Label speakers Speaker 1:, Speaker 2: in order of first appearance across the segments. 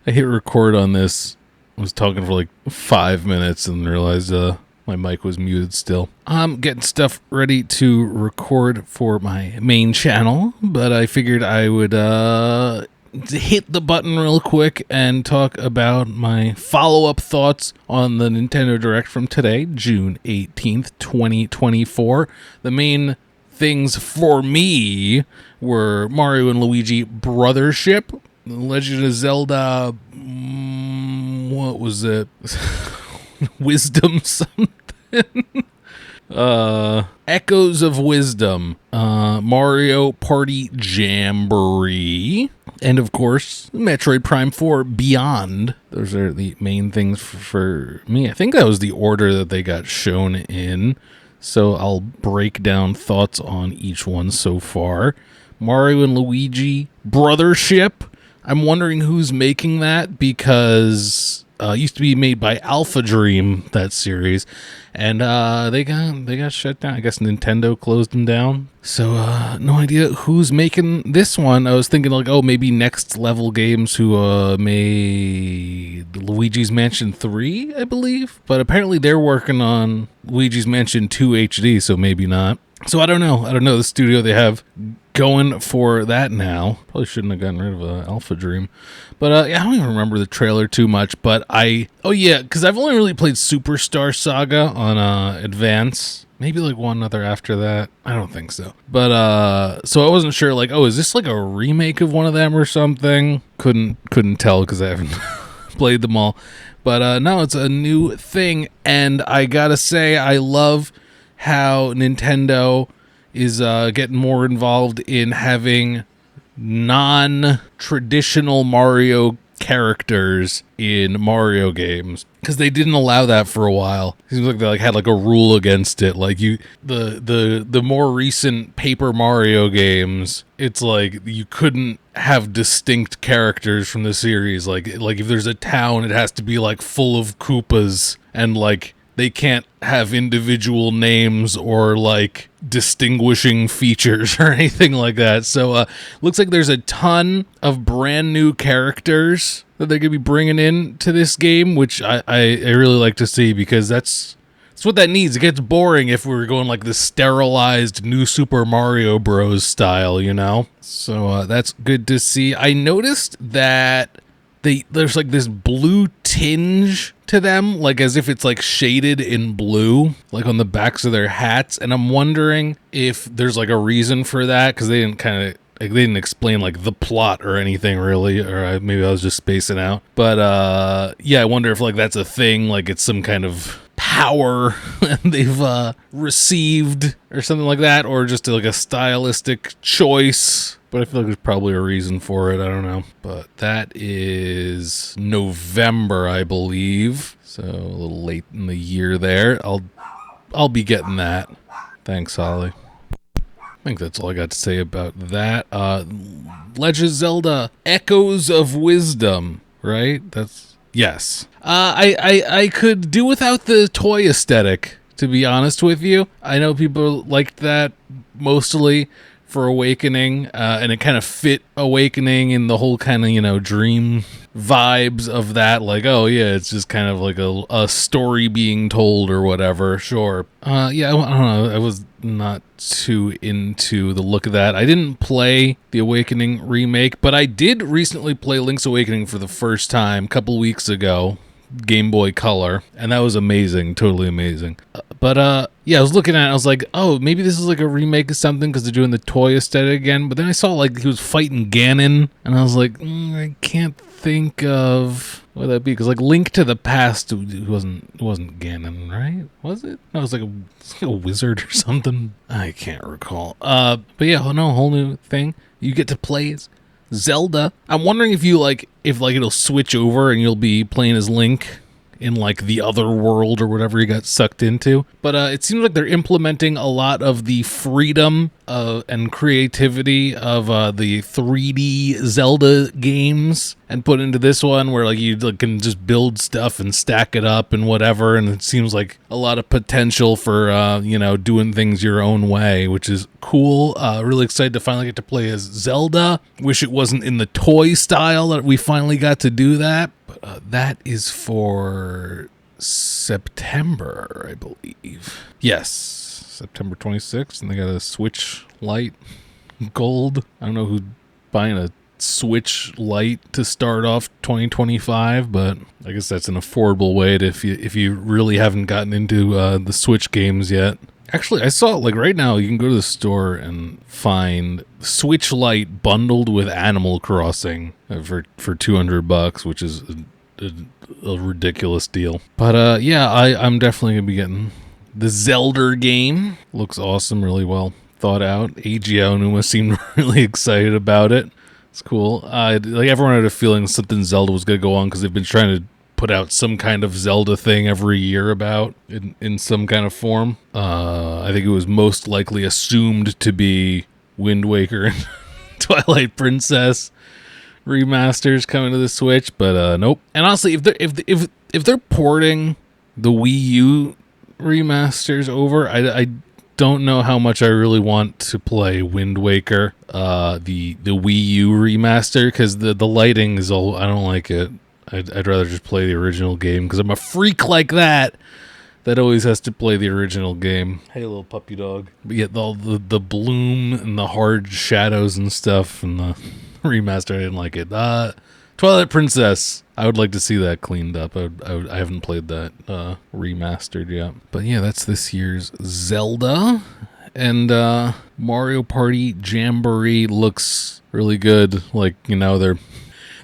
Speaker 1: I hit record on this. I was talking for like 5 minutes and realized my mic was muted still. I'm getting stuff ready to record for my main channel, but I figured I would hit the button real quick and talk about my follow-up thoughts on the Nintendo Direct from today, June 18th, 2024. The main things for me were Mario and Luigi Brothership, Legend of Zelda, what was it? Wisdom something? Echoes of Wisdom, Mario Party Jamboree, and of course, Metroid Prime 4 Beyond. Those are the main things for me. I think that was the order that they got shown in, so I'll break down thoughts on each one so far. Mario and Luigi Brothership. I'm wondering who's making that, because it used to be made by Alpha Dream, that series, and they got shut down. I guess Nintendo closed them down. So no idea who's making this one. I was thinking like, oh, maybe Next Level Games, who made Luigi's Mansion 3, I believe. But apparently they're working on Luigi's Mansion 2 HD, so maybe not. So I don't know the studio they have going for that now. Probably shouldn't have gotten rid of Alpha Dream. But yeah, I don't even remember the trailer too much. But because I've only really played Superstar Saga on Advance. Maybe like one other after that. I don't think so. But so I wasn't sure, like, oh, is this like a remake of one of them or something? Couldn't tell because I haven't played them all. But no, it's a new thing, and I gotta say, I love how Nintendo is getting more involved in having non-traditional Mario characters in Mario games, because they didn't allow that for a while. It seems like they had a rule against it. Like the more recent Paper Mario games, it's like you couldn't have distinct characters from the series. Like if there's a town, it has to be like full of Koopas, and like they can't have individual names or like distinguishing features or anything like that. So looks like there's a ton of brand new characters that they're going to be bringing in to this game, which I really like to see, because that's what that needs. It gets boring if we're going like the sterilized New Super Mario Bros. Style, you know? So that's good to see. I noticed that there's like this blue tinge to them, like as if it's like shaded in blue, like on the backs of their hats, and I'm wondering if there's like a reason for that, because they didn't explain like the plot or anything really, or maybe I was just spacing out. But yeah, I wonder if like that's a thing, like it's some kind of power they've received or something like that, or just like a stylistic choice. But I feel like there's probably a reason for it. I don't know. But that is November, I believe. So a little late in the year there. I'll be getting that. Thanks, Holly. I think that's all I got to say about that. Legend of Zelda Echoes of Wisdom, right? Yes. I could do without the toy aesthetic, to be honest with you. I know people liked that mostly for Awakening, and it kind of fit Awakening in the whole kind of, dream vibes of that. Like, oh yeah, it's just kind of like a story being told or whatever. Sure. Yeah, I don't know. I was not too into the look of that. I didn't play the Awakening remake, but I did recently play Link's Awakening for the first time a couple weeks ago. Game Boy Color, and that was amazing, totally amazing. But yeah, I was looking at it, I was like, oh, maybe this is like a remake of something because they're doing the toy aesthetic again. But then I saw like he was fighting Ganon, and I was like, I can't think of what that'd be, because like Link to the Past wasn't Ganon, right? Was it? No, it was like a wizard or something. I can't recall. But yeah, no, whole new thing. You get to play as Zelda. I'm wondering if it'll switch over and you'll be playing as Link in like the other world or whatever he got sucked into. But it seems like they're implementing a lot of the freedom and creativity of the 3D Zelda games and put into this one, where like you can just build stuff and stack it up and whatever. And it seems like a lot of potential for doing things your own way, which is cool. Really excited to finally get to play as Zelda. Wish it wasn't in the toy style that we finally got to do that. But that is for September, I believe. Yes, September 26th, and they got a Switch Lite Gold. I don't know who's buying a Switch Lite to start off 2025, but I guess that's an affordable way to if you really haven't gotten into the Switch games yet. Actually, I saw like right now you can go to the store and find Switch Lite bundled with Animal Crossing for $200, which is a ridiculous deal. But I'm definitely gonna be getting the Zelda game. Looks awesome, really well thought out. Eiji Aonuma seemed really excited about it. It's cool. Like everyone had a feeling something Zelda was gonna go on because they've been trying to put out some kind of Zelda thing every year about in some kind of form. I think it was most likely assumed to be Wind Waker and Twilight Princess remasters coming to the Switch, but nope. And honestly, if they're porting the Wii U remasters over, I don't know how much I really want to play Wind Waker, the Wii U remaster, because the lighting is all, I don't like it. I'd rather just play the original game because I'm a freak like that always has to play the original game. Hey, little puppy dog. But yet the bloom and the hard shadows and stuff and the remaster, I didn't like it. Twilight Princess, I would like to see that cleaned up. I haven't played that remastered yet. But yeah, that's this year's Zelda. And Mario Party Jamboree looks really good. Like,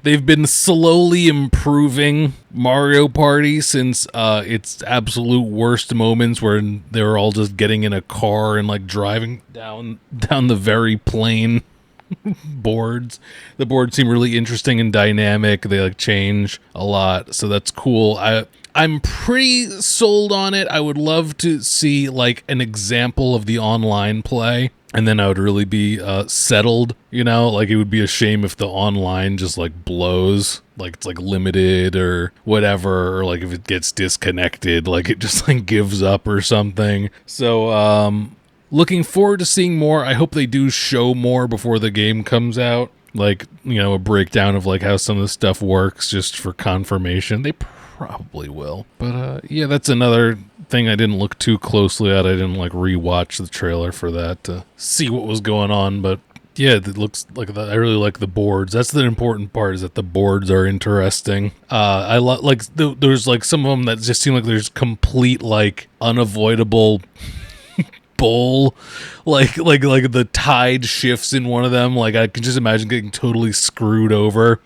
Speaker 1: they've been slowly improving Mario Party since its absolute worst moments where they were all just getting in a car and like driving down the very plain boards. The boards seem really interesting and dynamic. They like change a lot, so that's cool. I'm pretty sold on it. I would love to see like an example of the online play, and then I would really be settled, like it would be a shame if the online just like blows, like it's like limited or whatever, or like if it gets disconnected, like it just like gives up or something. So looking forward to seeing more. I hope they do show more before the game comes out, like, a breakdown of like how some of the stuff works just for confirmation. They probably will. But yeah, that's another thing I didn't look too closely at. I didn't like rewatch the trailer for that to see what was going on, but yeah, it looks like that. I really like the boards. That's the important part, is that the boards are interesting. I like there's like some of them that just seem like there's complete like unavoidable bowl, like the tide shifts in one of them. Like I can just imagine getting totally screwed over,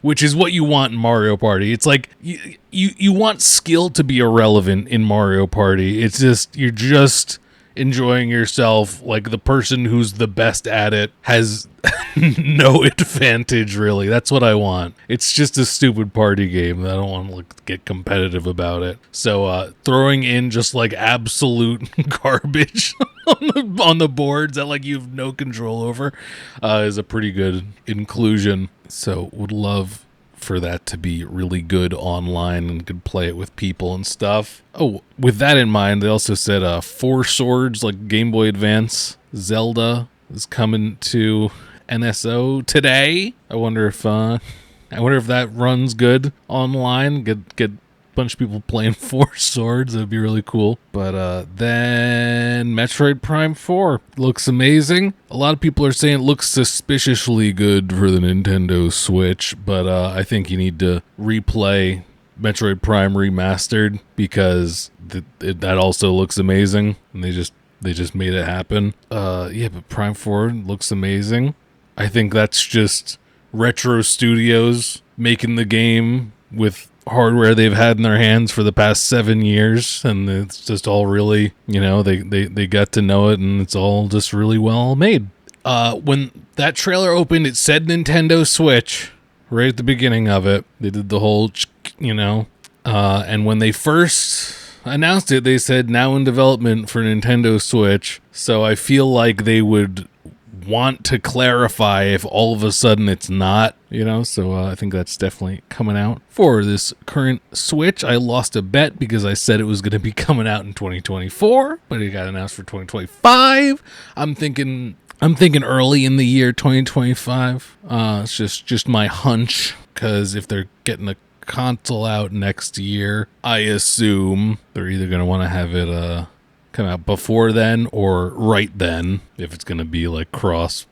Speaker 1: which is what you want in Mario Party. It's like you want skill to be irrelevant in Mario Party. It's just you're just enjoying yourself. Like the person who's the best at it has no advantage, really. That's what I want. It's just a stupid party game. I don't want to get competitive about it. So throwing in just like absolute garbage on the boards that like you have no control over is a pretty good inclusion. So would love for that to be really good online and could play it with people and stuff. Oh, with that in mind, they also said Four Swords, like Game Boy Advance Zelda, is coming to NSO today. I wonder if that runs good online. Get bunch of people playing Four Swords. That would be really cool. But then Metroid Prime 4 looks amazing. A lot of people are saying it looks suspiciously good for the Nintendo Switch, but I think you need to replay Metroid Prime Remastered because that also looks amazing, and they just made it happen. Yeah, but Prime 4 looks amazing. I think that's just Retro Studios making the game with hardware they've had in their hands for the past 7 years, and it's just all really, they got to know it, and it's all just really well made. When that trailer opened, it said Nintendo Switch right at the beginning of it. They did the whole, And when they first announced it, they said now in development for Nintendo Switch. So I feel like they would want to clarify if all of a sudden it's not, so I think that's definitely coming out for this current Switch. I lost a bet because I said it was going to be coming out in 2024, but it got announced for 2025. I'm thinking early in the year 2025. It's just my hunch, because if they're getting a console out next year, I assume they're either going to want to have it come out before then or right then, if it's going to be like cross.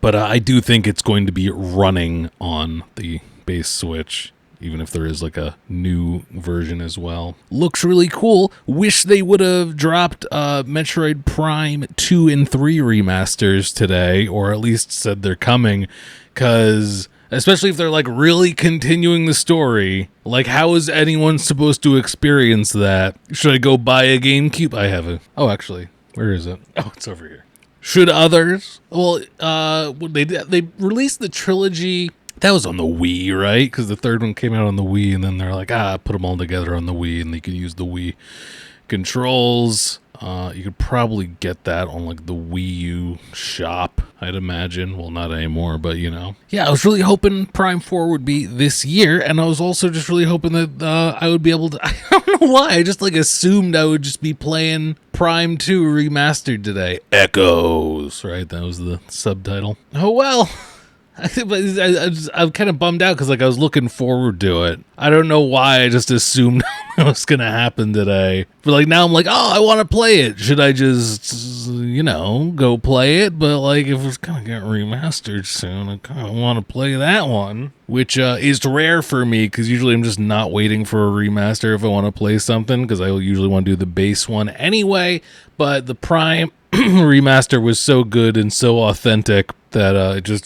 Speaker 1: But I do think it's going to be running on the base Switch, even if there is like a new version as well. Looks really cool. Wish they would have dropped Metroid Prime 2 and 3 remasters today, or at least said they're coming, because especially if they're like really continuing the story, like how is anyone supposed to experience that? Should I go buy a GameCube? I have a... Oh, actually, where is it? Oh, it's over here. Should others? Well, they released the trilogy. That was on the Wii, right? Because the third one came out on the Wii, and then they're like, put them all together on the Wii, and they could use the Wii controls. You could probably get that on like the Wii U shop, I'd imagine. Well, not anymore, but Yeah, I was really hoping Prime 4 would be this year, and I was also just really hoping that I would be able to... I don't know why, I just like assumed I would just be playing Prime 2 remastered today. Echoes, right? That was the subtitle. Oh well. I'm kind of bummed out because like I was looking forward to it. I don't know why, I just assumed it was gonna happen today. But like now I'm like, I want to play it. Should I just go play it? But like if it's gonna get remastered soon, I kind of want to play that one, which is rare for me because usually I'm just not waiting for a remaster if I want to play something, because I usually want to do the base one anyway. But the Prime remaster was so good and so authentic that it's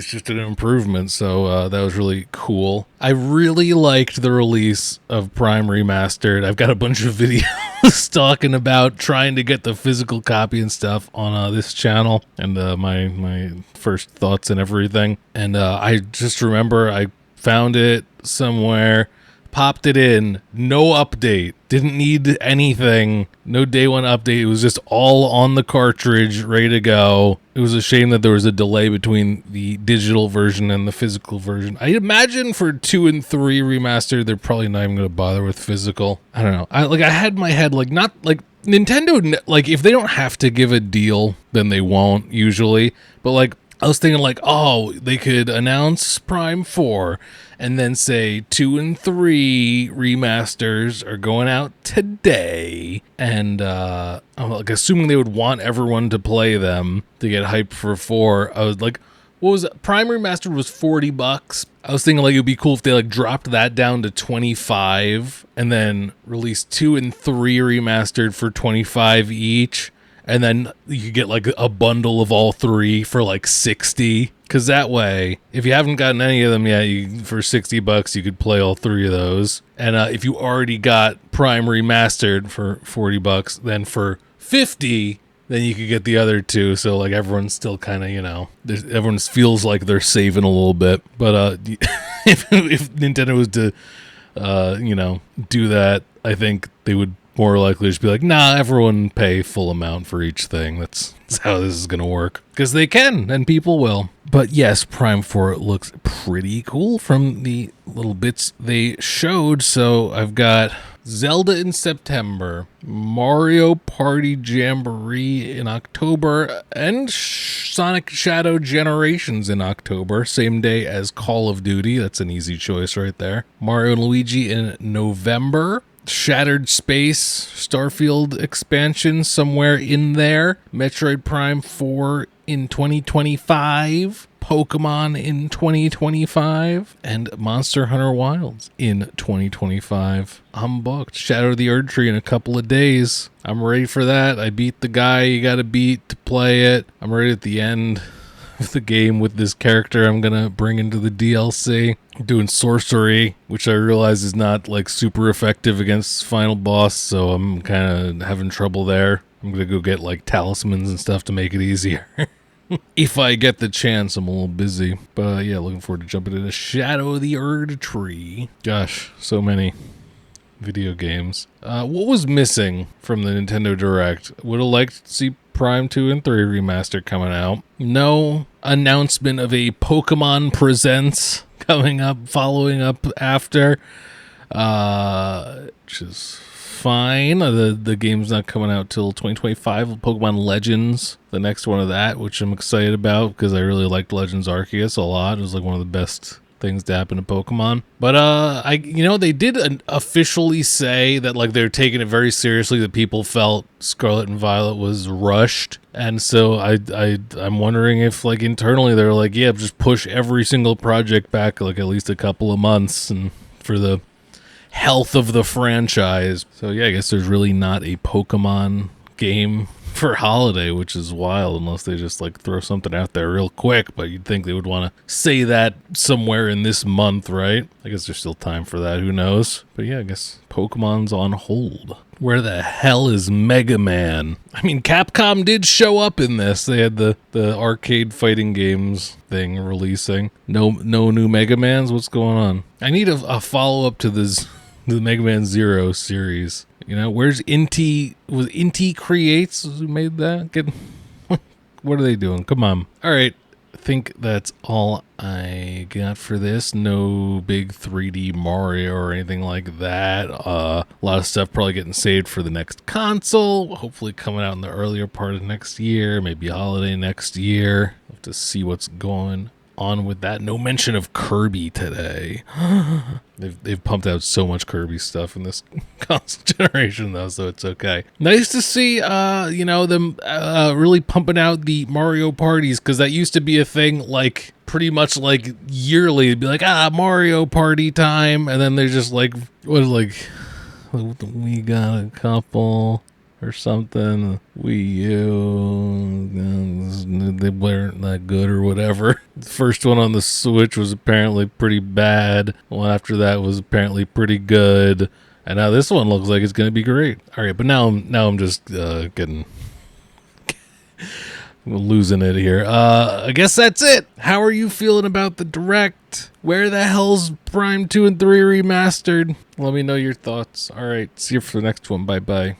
Speaker 1: just an improvement. So that was really cool. I really liked the release of Prime Remastered. I've got a bunch of videos talking about trying to get the physical copy and stuff on this channel, and my first thoughts and everything. And I just remember I found it somewhere, popped it in, no update, didn't need anything, no day one update. It was just all on the cartridge, ready to go. It was a shame that there was a delay between the digital version and the physical version. I imagine for 2 and 3 remastered, they're probably not even going to bother with physical. I don't know. I had in my head, like, not like Nintendo, like if they don't have to give a deal, then they won't usually. But like, I was thinking like, they could announce Prime 4 and then say 2 and 3 remasters are going out today. And I'm like assuming they would want everyone to play them to get hyped for 4. I was like, what was it? Prime Remastered was $40. I was thinking like it would be cool if they like dropped that down to 25 and then released 2 and 3 remastered for 25 each. And then you could get like a bundle of all 3 for like 60. Because that way, if you haven't gotten any of them yet, for $60 you could play all 3 of those. And if you already got Prime Remastered for $40, then for $50, then you could get the other 2. So like everyone's still kind of, everyone feels like they're saving a little bit. But if Nintendo was to, do that, I think they would more likely just be like, nah, everyone pay full amount for each thing. That's how this is going to work. Because they can, and people will. But yes, Prime 4 looks pretty cool from the little bits they showed. So I've got Zelda in September, Mario Party Jamboree in October, and Sonic Shadow Generations in October, same day as Call of Duty. That's an easy choice right there. Mario and Luigi in November. Shattered Space, Starfield expansion somewhere in there. Metroid Prime 4 in 2025. Pokemon in 2025. And Monster Hunter Wilds in 2025. I'm booked. Shadow of the Erdtree in a couple of days. I'm ready for that. I beat the guy you gotta beat to play it. I'm ready at the end of the game with this character I'm gonna bring into the DLC. I'm doing sorcery, which I realize is not like super effective against final boss, so I'm kind of having trouble there. I'm gonna go get like talismans and stuff to make it easier. If I get the chance. I'm a little busy, but yeah, looking forward to jumping into Shadow of the Erdtree. Gosh, so many video games. What was missing from the Nintendo Direct? Would have liked to see Prime 2 and 3 Remastered coming out. No announcement of a Pokemon Presents coming up, following up after, which is fine. The game's not coming out till 2025. Pokemon Legends, the next one of that, which I'm excited about because I really liked Legends Arceus a lot. It was like one of the best things to happen to Pokemon. But they did officially say that like they're taking it very seriously, that people felt Scarlet and Violet was rushed. And so I'm wondering if like internally they're like, yeah, just push every single project back like at least a couple of months and for the health of the franchise. So yeah, I guess there's really not a Pokemon game for holiday, which is wild unless they just like throw something out there real quick. But you'd think they would want to say that somewhere in this month, right? I guess there's still time for that, who knows. But yeah, I guess Pokemon's on hold. Where the hell is Mega Man? I mean, Capcom did show up in this. They had the arcade fighting games thing releasing. No new Mega Mans? What's going on? I need a follow-up to the Mega Man Zero series. You know, where's Inti? Was Inti Creates who made that? What are they doing? Come on. All right. I think that's all I got for this. No big 3D Mario or anything like that. A lot of stuff probably getting saved for the next console. Hopefully coming out in the earlier part of next year. Maybe holiday next year. We'll have to see what's going on with that. No mention of Kirby today. They've pumped out so much Kirby stuff in this console generation though, so it's okay. Nice to see them really pumping out the Mario parties, because that used to be a thing like pretty much like yearly. It'd be like Mario party time, and then they're just like we got a couple or something. Wii U, they weren't that good or whatever. The first one on the Switch was apparently pretty bad. One after that was apparently pretty good. And now this one looks like it's going to be great. All right, but now I'm just getting losing it here. I guess that's it. How are you feeling about the Direct? Where the hell's Prime 2 and 3 Remastered? Let me know your thoughts. All right, see you for the next one. Bye-bye.